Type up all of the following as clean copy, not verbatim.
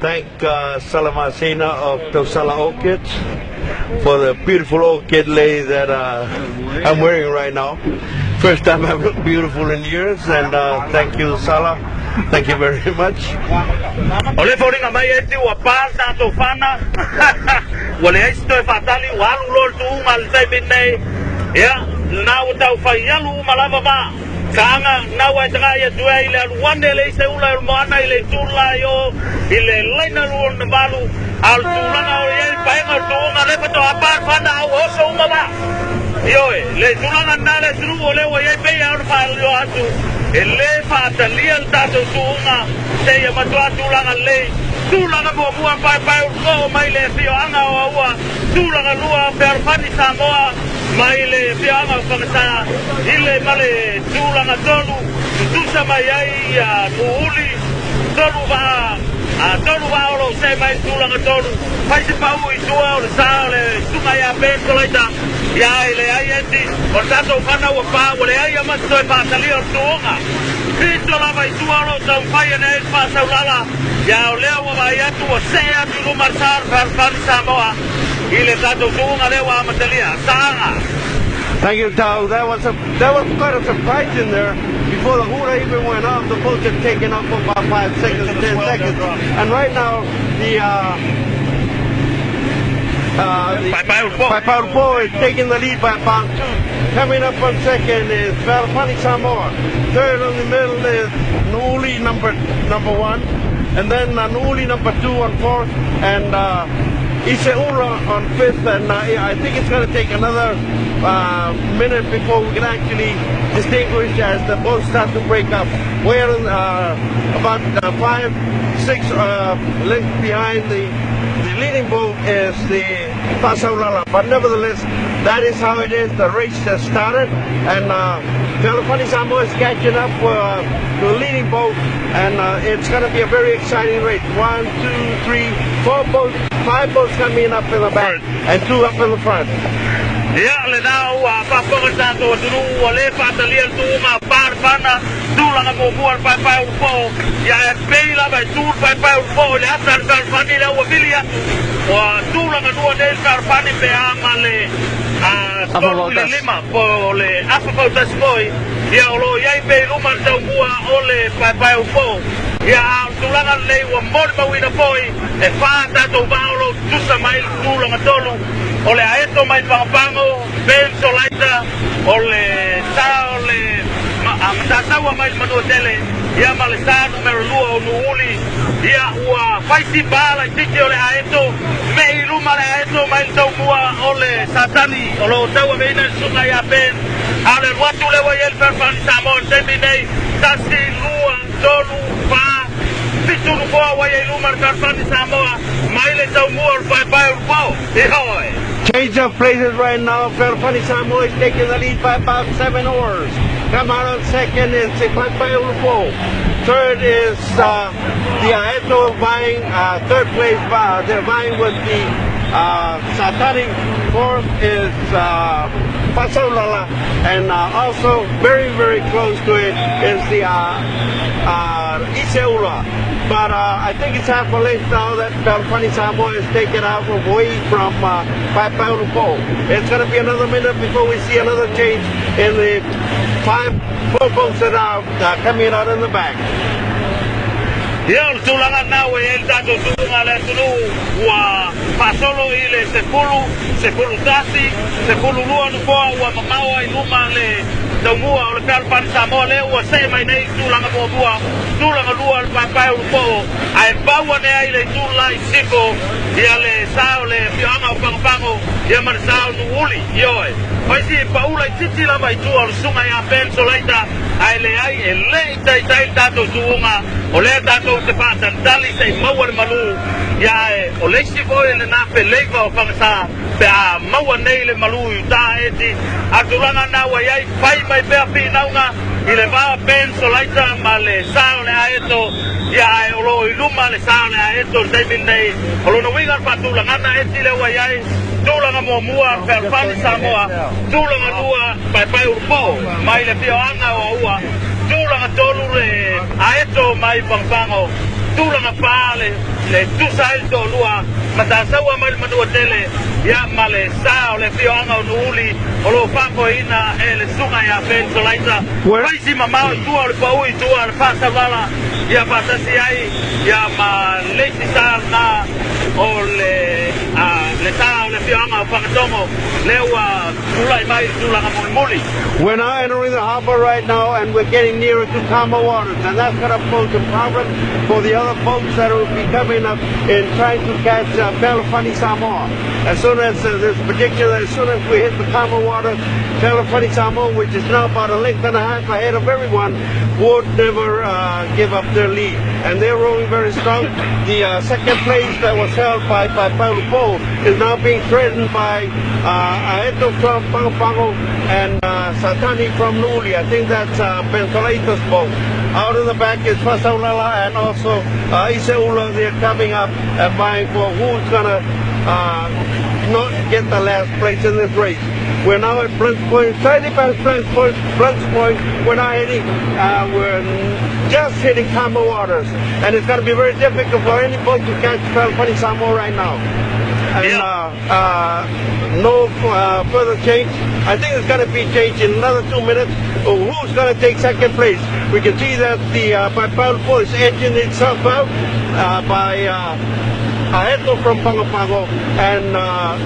thank Salamasina of Tosala Orchids for the beautiful orchid lei that I'm wearing right now. First time I've looked beautiful in years, and thank you, Sala. Thank you very much. Ole foringa mai eti wa pasta to fana. Wale esto e fatali walu lol tu mal sai binne. Ya, na uta ufayalu malava ba. Kanga na wa tanga ya dua ile wande le se ula mana ile tula yo ile lena lu balu al tula na ye paenga tu na le pato apar fana o so umaba. Yo le tula na le tru ole wa ye pe ya fa yo atu. Ele fatali al tato tunga se ya matwa tula le tula na mo mua pai ko mai le fio anga wa tula na lua Fealofani Samoa mai le fianga whakatara ile male tūranga tolu tusa mai ai a nuuli tolu wa oro se mai tūranga tolu pai se pau i tua o le saa le tunga ia pēko laita ia ele ai eti o tato whana wa pā o le ai a mato e pātali o tuonga Kristo lava i tua oro tau whai ane e pāsaulala ia o lea wa mai atu o se atu lumarsar Fealofani Samoa ile tato tuonga lewa amatalia saanga. Thank you, Tao. That was quite a surprise in there. Before the hula even went off, the boat had taken up for about 5 seconds, 10 seconds. And right now, the Paipaupo is taking the lead by about 2. Coming up on second is Fealofani Samoa. Third on the middle is Nuuli number 1. And then Nuuli number 2 on 4th. And Iseura on 5th, and I think it's going to take another minute before we can actually distinguish as the boats start to break up. We're about 5-6 lengths behind the leading boat is the Pasaulala, but nevertheless, that is how it is. The race has started, and Fealofani Samoa is catching up to the leading boat, and it's going to be a very exciting race. 1, 2, 3, 4 boats, 5 boats coming up in the back, and 2 up in the front. Ya le dau a papo ta to dulu ole fatali tu ma par pana dula na mo buar pa upo ya peila ba tu pa upo le atar Fealofani la wilia wa dula na dua del Fealofani pe amale a lima po le Fautasi boy ya lo ya pe luma tau bua ole pa upo ya dula na le wa mor ba wina boy e fa ta to baolo tu sa mai dula na tolu ole aeto mai pango ben solaita ole sa ole amtasa wa mai manotele ya malesa numero 2 o nuuli ya wa faisi bala tiki ole aeto me iluma le aeto mai tau mua ole satani ole tawa meina sunga ya ben ale watu le wa el Fealofani Samoa seminei tasi lua tolu pa pitulu boa wa iluma Fealofani Samoa mai le tau mua pa upo Change of places right now. Fealofani Samoa is taking the lead by about 7 oars. Come out on second is Paipaupo. Third is the Aeto vying, third place, they're vying with the Satani. Fourth is Pasaulala. And also very, very close to it is the Iseula. But I think it's half a length now that Fealofani Samoa is taken out away from Paipaupo. It's going to be another minute before we see another change in the 4 boats that are coming out in the back. Ya tulangan na we el tato tunga le tulu wa pasolo ile sepulu tasi sepulu lua no wa mamawa iluma le tamua o Fealofani Samoa le wa se mai nei tulanga bua tulanga lua pa upo ai bawa ne ai le tulai siko ya le sao le fianga pango ya man sao no uli yo Pai si paula titi la mai tu al sunga ya ben solaita ai le ai e le tai tato tunga o le tato te pasa dali sei mawar malu ya e o le si foi le na pe le ko pangsa pe a mawar nei le malu ta eti atulanga na wa ai pai mai pe api naunga ile va ben solaita male sao le aeto ya e o lo iluma le sao le aeto sei minei o lo no winga patulanga na eti le wa ai tulanga mo mua Fealofani Samoa tulanga lua pai upo mai le fianga o ua tulanga tolu le aeto mai pangpango tulanga pale le tusail to lua matasawa mal manua tele ya male sa ole fio anga uli olo papo ina ele sunga ya pensolaita raisi mama tu ole paui tu ole pasa bala ya Fautasi ai ya ma leisi sa na ole le sa ole fio anga pangatongo lewa tulai mai tulanga muli. We're now entering the harbor right now, and we're getting nearer to Samoa waters, and that's going to pose a problem for the other boats that will be coming up in trying to catch Fealofani, Samoa. As soon as there's a prediction that as soon as we hit the Samoa water, Fealofani, Samoa, which is now about a length and a half ahead of everyone, would never give up their lead. And they're rolling very strong. The second place that was held by Fealofani is now being threatened by Aeto from Pango and Satani from Nuli. I think that's Pensolaita's boat. Out in the back is Fasaulala and also Iseula. They're coming up and vying for who's gonna not get the last place in this race. We're now at Blunt's Point, slightly past Blunt's Point. We're now heading, we're just hitting Samoa waters, and it's going to be very difficult for any boat to catch Fealofani, Samoa right now. And no further change. I think it's going to be changed in another 2 minutes. Who's going to take second place? We can see that the Fealofani is edging itself out by Aeto from Pango and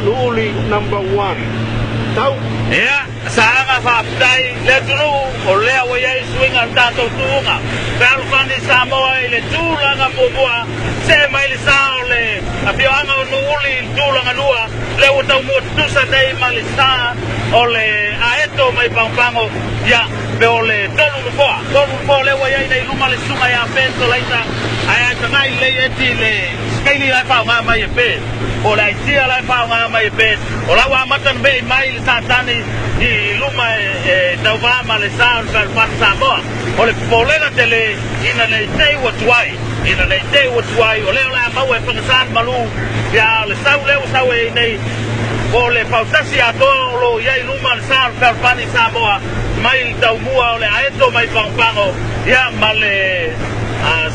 Nuli number 1. Ya, sanga Fautasi le tulu o le o ye swing an tato tunga. Fealofani Samoa le tulanga mobua se mai le sa le afianga no uli tulanga lua le o tau mo tusa dei malisa o le Aeto mai pangpango ya be o le tolu fo le o ye nei luma le sunga ya Pensolaita ai tanga le eti le skaili ai fa mai pe o la isia la fa mai pe o la wa matan be mai Satani i luma tauva ma le sa Fealofani Samoa o le polega tele ina le tei watuai o le ola mau e whangasan malu ya le sau e nei o le Fautasi ato lo iai luma le sa Fealofani Samoa mai taumua o le Aeto mai pangpango ya ma le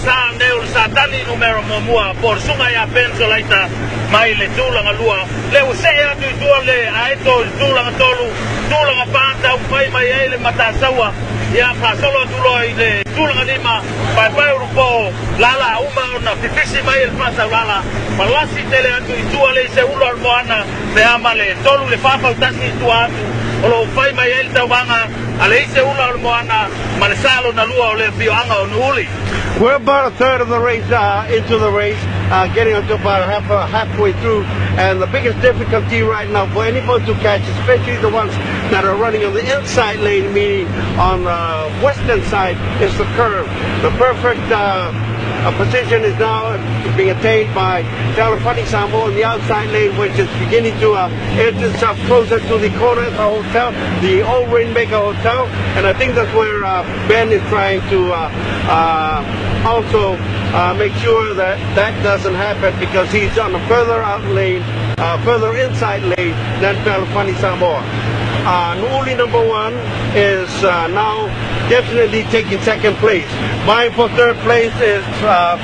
sa neo le Satani numero momua por sunga ya Pensolaita mai le tulanga lua le use atu itua le Aeto tulanga tolu tulanga panta upai mai ele matasaua ya pasolo tulo ile tulanga lima pai urupo lala uma ona pipisi mai el pasa lala malasi tele atu itua le se ulo almoana pe amale tolu le Fautasi itua atu olo upai mai ele tawanga ale se ulo almoana malesalo na lua ole fioanga o uli. We're about a third of the race into the race, getting up to about halfway through. And the biggest difficulty right now for anyone to catch, especially the ones that are running on the inside lane, meaning on the western side, is the curve. The perfect position is now being attained by Fealofani Samoa on the outside lane, which is beginning to edge itself closer to the corner of the hotel, the old Rainmaker Hotel. And I think that's where Ben is trying to also make sure that that doesn't happen, because he's on a further out lane, further inside lane than Fealofani Samoa. Nuli number 1 is now definitely taking second place. Vying for third place is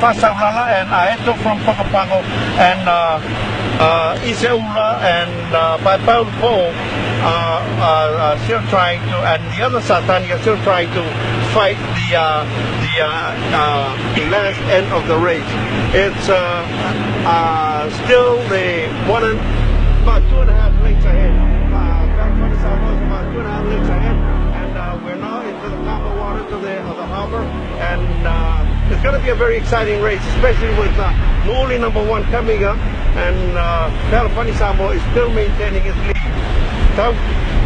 Fasaulala and Aeto from Pango and Iseula and Fealofani are still trying to, and the other Satani are still trying to fight the last end of the race. It's still the about 2.5 lengths ahead. Fealofani Samoa is about 2.5 lengths ahead, and we're now into the Samoa waters of the harbor, and it's going to be a very exciting race, especially with Nuli number 1 coming up, and Fealofani Samoa is still maintaining his lead. So,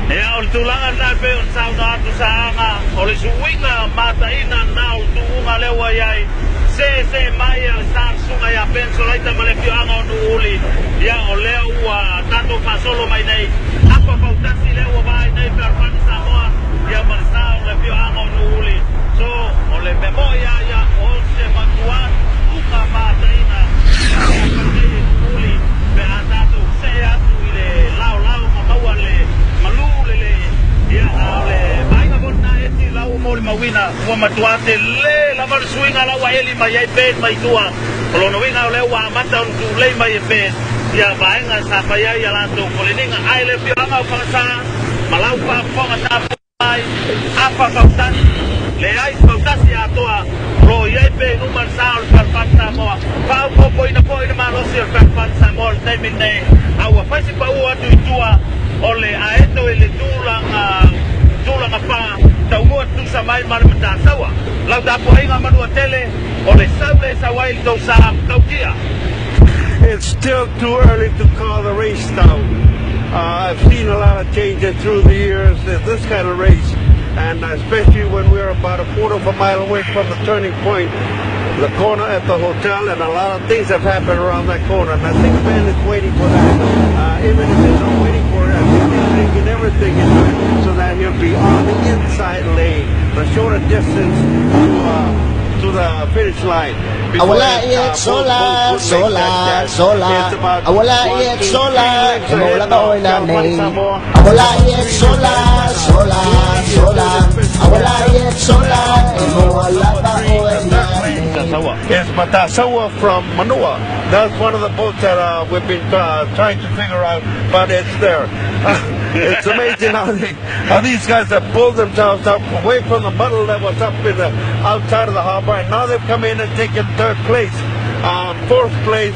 ya o tulanga na pe o sauna atu saanga o le suwinga mataina na o tuunga lewa yai se mai al sunga ya Pensolaita ma le fioanga o uli ya o leo ua tato fasolo mai nei apa Fautasi lewa vai nei Fealofani Samoa ya malsa o le fioanga o uli so o le memoria ya o se matuan uka mataina ya uli pe atato se atu ile lao mamaua le malu le ya le vaina bona eti lau mo oli mawina wa matuate le la mar swinga la wa eli mai pe mai tua lo no winga le wa mata on tu le mai pe ya vaenga sa pa ya la to polininga ai le pianga pa sa malau pa pa sa ai apa Fautasi le ai Fautasi atoa lo ia pe no mar sa per Samoa pa po ina ma lo sir per Samoa te mine au fa si pa u atu tua ole aeto ele tulanga pa tau mua tu sa mai mara mata sawa lau da po inga manua tele ole saule sa wai to sa tau kia. It's still too early to call the race now. I've seen a lot of changes through the years in this kind of race, and especially when we're about a quarter of a mile away from the turning point, the corner at the hotel, and a lot of things have happened around that corner, and I think Ben is waiting for that. Even if he's not waiting for it, I think he's thinking everything into it so that he'll be on the inside lane, the shorter distance to the finish line. Awala yet sola awala yet sola awala ko na nay awala yet sola awala yet sola awala ko na Yes, but Samoa from Manoa. That's one of the boats that we've been trying to figure out, but it's there. It's amazing how these guys have pulled themselves up away from the muddle that was up in the outside of the harbor, and now they've come in and taken third place. Fourth place,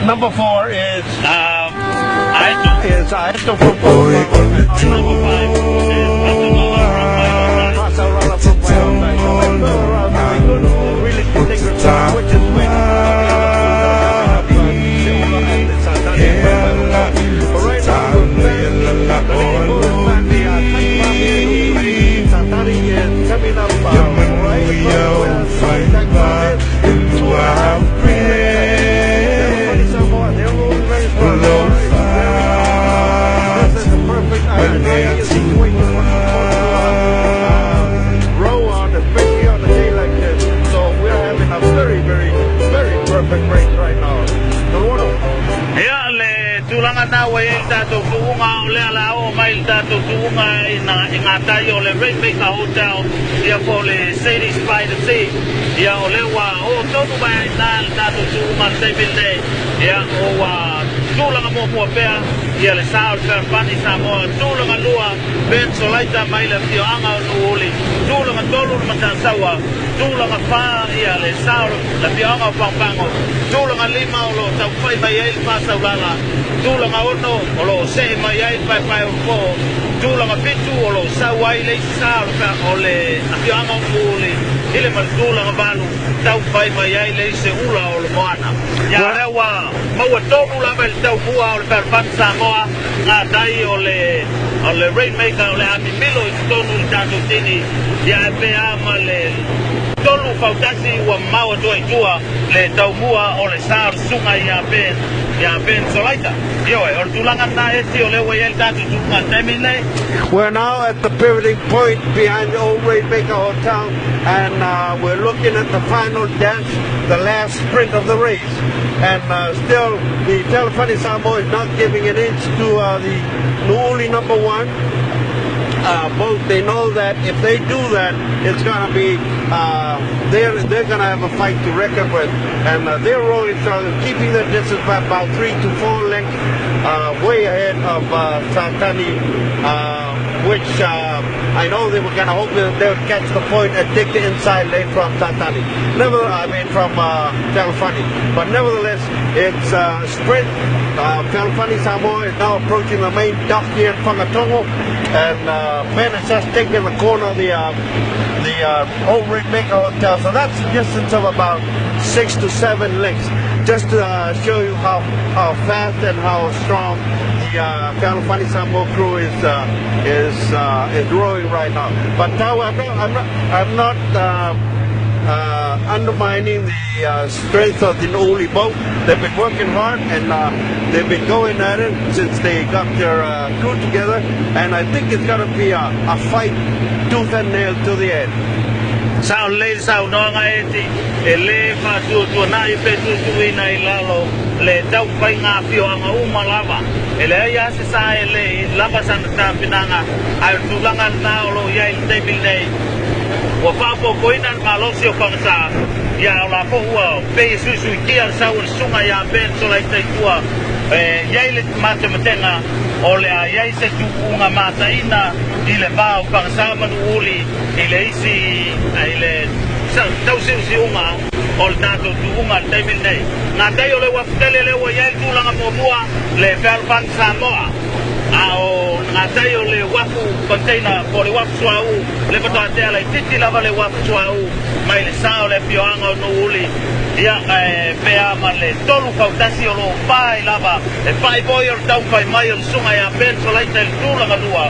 number 4 is Aeto from number 5 really take the time, which is when right now coming up row on, especially on a day like this. So we're having a very, very, very perfect race right now. Tulanga na wa el tato tuunga ole ala o mai tato tuunga ina tai ole Rainmaker Hotel ia po le Sadie's by the Sea ia ole wa o tonu mai na tato tuunga te bile ia o wa tulanga mo pea ia le sao Fealofani Samoa tulanga lua ben solaita mai le fioanga no ole tulanga tolu matasawa tulanga fa ia le sao le fioanga pampango tulanga lima o lo tau fai mai el pasa ulala tulanga ono o lo se mai ai pai o po tulanga pitu o lo sa wai le sa o le afianga o le ile mal tulanga balu tau pai mai ai le se ula o le moana ya rewa mau tonu la bel tau bua o le Fealofani Samoa nga dai o le Rainmaker o le amimilo i tonu i tato tini ya pe ama le tolu Fautasi wa mau doa i tua le tau mua o le sa sunga ya ben solaita. We're now at the pivoting point behind the old Rainmaker Hotel, and we're looking at the final dance, the last sprint of the race. And still, the Fealofani Samoa is not giving an inch to the Nu'uli number 1. Both they know that if they do that, it's gonna be they're gonna have a fight to reckon with, and they're rolling, so keeping their distance by about 3 to 4 lengths, way ahead of Sautani, which I know they were gonna hope that they would catch the point and take the inside lane from Sautani. From Fealofani. But nevertheless, it's sprint. Fealofani Samoa is now approaching the main dock here in Whangatongo, and Ben has just taken the corner of the old Rainmaker Hotel. So that's a distance of about 6 to 7 lengths, just to show you how fast and how strong the Fealofani Samoa crew is rowing right now. But now I'm not undermining the strength of the Nu'uli boat. They've been working hard, and they've been going at it since they got their crew together, and I think it's going to be a fight tooth and nail to the end. sao le sao no nga eti e le fa tu na I pe tu ina I lalo le tau pai nga fio anga uma lava e le ia se sa e le lava san ta pinanga ai tu langa na lo ia I te bilei wa fa po koina malosi o pangsa ya la po wa pe su kia sa un sunga ya ben so lai te tua ia le mate matenga o le ia se tu unga mata ina I le va o pangsa manu uli I le isi ai le tau si unga o le tato tu unga te bilei nga te o le wa tele le wa ia tu langa mo mua le Fealofani Samoa ao nga tai o le wafu container po le wafu suau le patoa te ala I titi lava le wafu suau mai le sao le fioanga o nuuli ia pea ma le tolu Fautasi o lo pai lava e pai boi o le tau pai mai o le sunga ia penso laita le tūlanga lua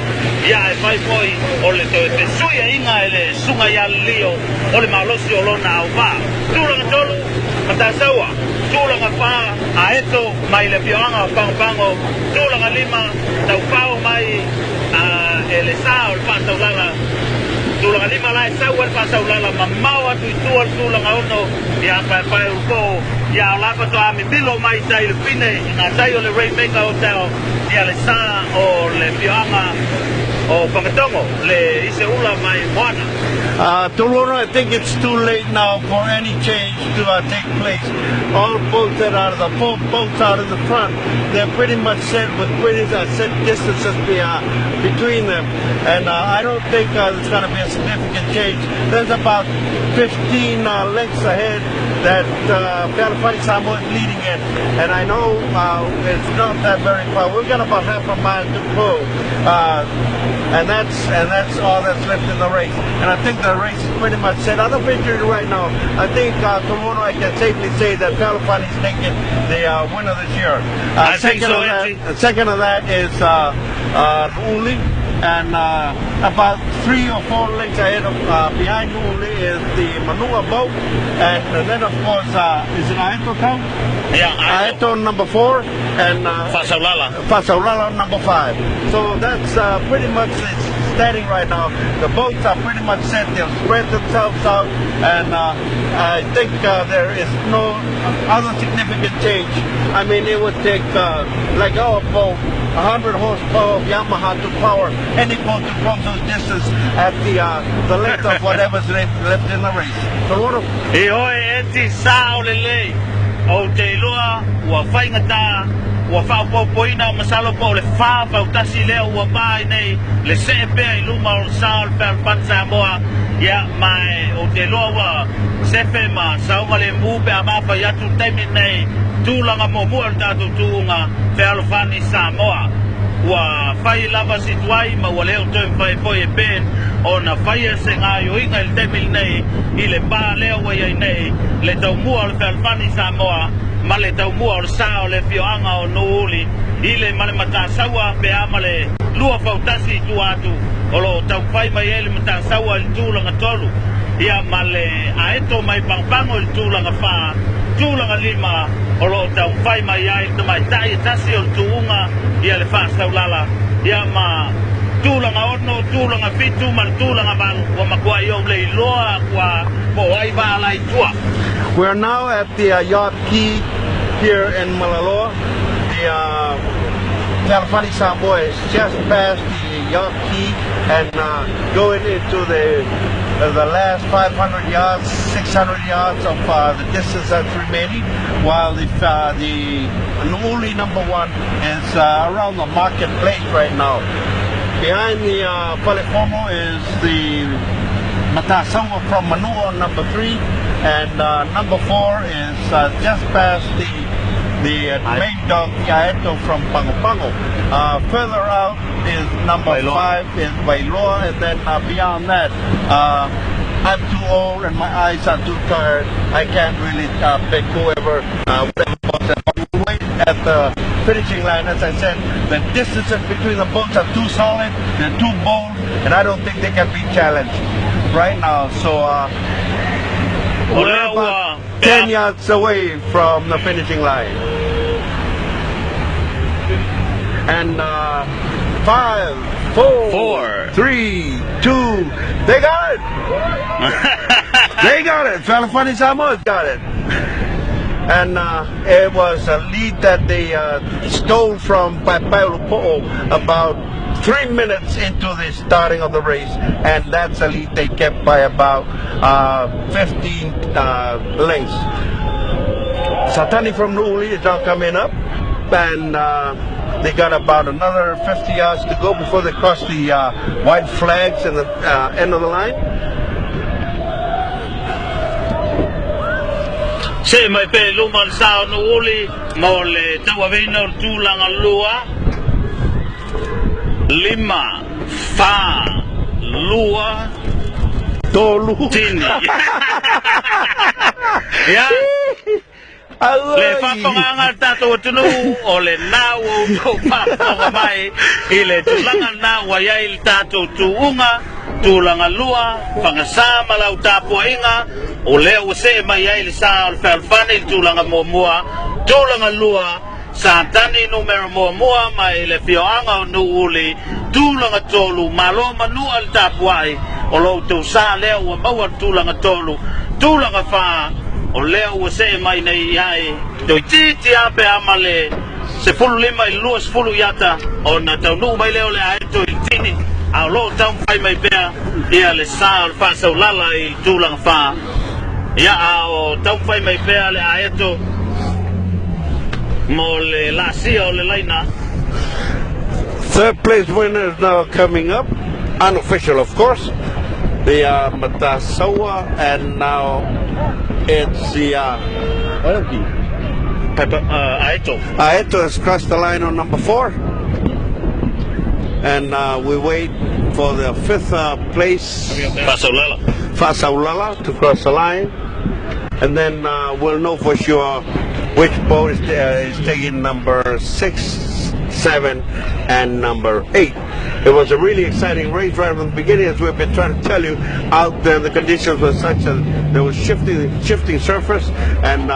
ia e pai boi o le te suia inga e le sunga ia lio o le malosi o lona au va tūlanga tolu matasaua tūlanga pā a eto mai le fioanga o pango tūlanga lima tau pao mai e le sao le pātau lala tūlanga lima lai sau le pātau lala ma mau atu I tua le tūlanga ono ia pai uko ia o lapa to ami milo mai tai le pine ngā tai o le Rainmaker Hotel ia le sa o le fioanga o Pangatongo le ise ula mai moana. Tolono, I think it's too late now for any change to take place. All boats that are the boats out in the front, they're pretty much set with pretty set distances between them, and I don't think there's going to be a significant change. There's about 15 lengths ahead that Fealofani Samoa is leading in, and I know it's not that very far. We've got about half a mile to go, and that's all that's left in the race. And I think the race is pretty much set. I don't picture it right now. I think Toronto, I can safely say that Fealofani is taking the winner this year. I think so. Second of that is Uli. And about 3 or 4 lengths ahead of behind Uli is the Manua boat, and then of course is it Aeto count? Yeah, Aeto number 4 and Fasaulala number 5. So that's pretty much it's standing right now. The boats are pretty much set. They'll spread themselves out, and I think there is no other significant change. I mean, it would take like our boat 100 horsepower of Yamaha to power any boat to cross those distance at the length of whatever's left in the race. So what of... E hoi eti sao lelei o te iloa ua whaingata ua whaupopoina o masalo po le wha Fautasi leo ua bai nei le sepe I luma o sao le Fealofani Samoa ia mai o te iloa ua sepe ma saunga le mupe a mawha yatu teimi nei tūlanga mo mua le tātou tūunga Fealofani Samoa ua whai lava situai ma ua leo toi whai poi e pen o na whai e se ngā yo inga il temil nei I le pā leo wa iai nei le tau mua o le Fealofani Samoa ma le tau mua o le sao le fioanga o Nuuli I le male matasaua pe ama le lua Fautasi tu atu o lo tau whai mai e le matasaua il tūlanga tolu ia ma le aeto mai pangpango il tūlanga wha tūlanga lima o lo tau whai mai ai te mai tai tasi o tuunga ia le wha saulala ia ma tūlanga ono, tūlanga fitu ma tūlanga malu wa makua I o le iloa kua po ai wala I tua. We're now at the yacht quay here in Malaloa. The Fealofani Samoa is just past the yacht quay and going into the last 500 yards, 600 yards of the distance that's remaining, while the Nuuli number 1 is around the marketplace right now. Behind the Fealofani is the Matasaua from Manua number 3, and number 4 is just past the main dog Aeto from Pango. Further out is number 5 is Bailoa, and then beyond that I'm too old and my eyes are too tired. I can't really pick whoever we wait at the finishing line. As I said, the distances between the boats are too solid, they're too bold, and I don't think they can be challenged right now. So we're about 10 yards away from the finishing line. And 5, 4, 3, 2. They got it. They got it. Fealofani Samoa got it. And it was a lead that they stole from Fealofani about 3 minutes into the starting of the race, and that's a lead they kept by about 15 lengths. Satani from Nuuli is now coming up, and they got about another 50 yards to go before they cross the white flags in the end of the line. Se mai pe luman sao Nuuli mo le tawavino tulanga lua 5, 4, lua Tolu. tini. Ya. Le whapanganga tato tunu o le nao o whapanga mai i le tulanga nao ia i tato tuunga tulanga lua whangasama lau tapua inga o leo se mai ia i le saa o Fealofani tulanga mua tulanga lua sa tani numero mua mai le whioanga o Nuuli tulanga tolu malo manua le tapuai o lo tu sa leo o maua tulanga tolu tulanga wha o leo ua se mai nei ai toi titi ape amale se fulu lima i lua se fulu yata o na tau nuu mai leo le aeto i tini a lo tau whai mai bea ia le sa o le wha sau lala i tūlanga wha ia a o tau whai mai bea le aeto mo le lasia o le laina. Third place winner is now coming up, unofficial of course. The Matasawa, and now it's the Aeto. Aeto has crossed the line on number 4, and we wait for the 5th place Fasaulala to cross the line, and then we'll know for sure which boat is taking number 6, 7, and number 8. It was a really exciting race right from the beginning, as we've been trying to tell you. Out there, the conditions were such that there was shifting surface, and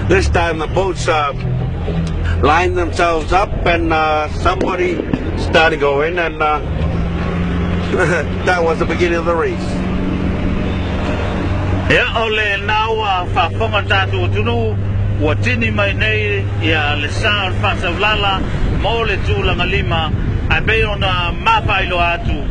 this time the boats lined themselves up, and somebody started going, and that was the beginning of the race. Yeah, ole nawa whafonga tātou tunu ua tini mai nei ia le sār whasaulala mo le tūlanga 5 a bei ona mapailo atu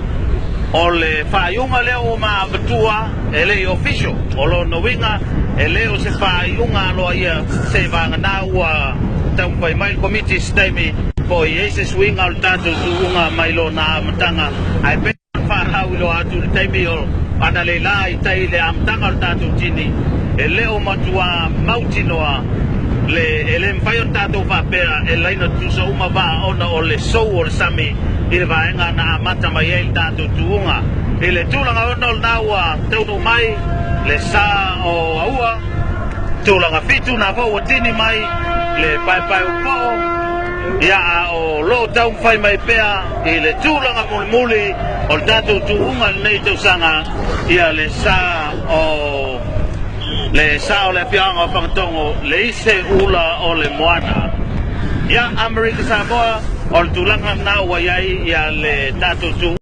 o le whaiunga leo o maabatua e lei official o lo no winga e leo se whaiunga loa ia se vanga nā ua taumpai mai komiti staimi po i eise swinga o le tātou tūunga mai lo nā matanga a bei whārau ilo atu le taimi o ana le lai tai le amtanga o tātou tini e leo matua mautinoa le ele mfai o tātou whapea e laina tusa uma wā ona o le sou o le sami i le vaenga na amata mai e tātou tuunga i le tūlanga ona o nāua taunu mai le sā o aua tūlanga fitu na whau o tini mai le pai o pao ia o lo tau mfai mai pea i le tūlanga muli o le tātou tuunga nei tausanga ia le sā o le sao le fianga o whangatongo le ise ula o le moana. Ia Amerika Samoa o le tūlanga nā waiai ia le tātou